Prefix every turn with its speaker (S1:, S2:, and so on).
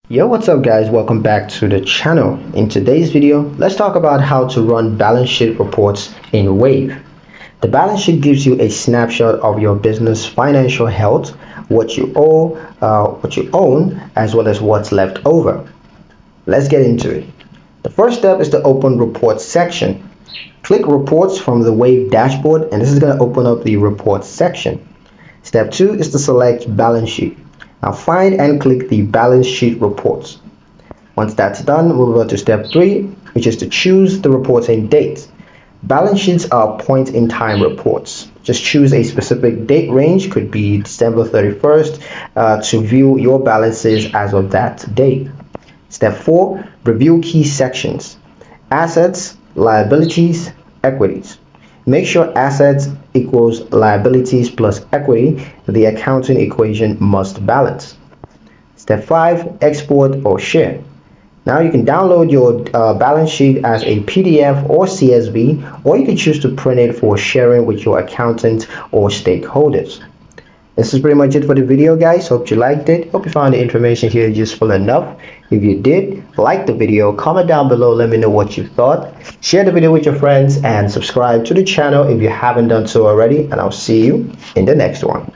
S1: Yo, what's up guys? Welcome back to the channel. In today's video, let's talk about how to run balance sheet reports in Wave. The balance sheet gives you a snapshot of your business financial health, what you owe, what you own, as well as what's left over. Let's get into it. The first step is to open Reports section. Click Reports from the Wave dashboard, and this is going to open up the Reports section. Step 2 is to select Balance Sheet. Now find and click the Balance Sheet Reports. Once that's done, move on to step 3, which is to choose the reporting date. Balance sheets are point-in-time reports. Just choose a specific date range, could be December 31st, to view your balances as of that date. Step 4, review key sections. Assets, liabilities, equities. Make sure assets equals liabilities plus equity. The accounting equation must balance. Step 5, export or share. Now you can download your balance sheet as a PDF or CSV, or you can choose to print it for sharing with your accountant or stakeholders. This is pretty much it for the video, guys. Hope you liked it. Hope you found the information here useful enough. If you did, like the video, comment down below, let me know what you thought. Share the video with your friends and subscribe to the channel if you haven't done so already, and I'll see you in the next one.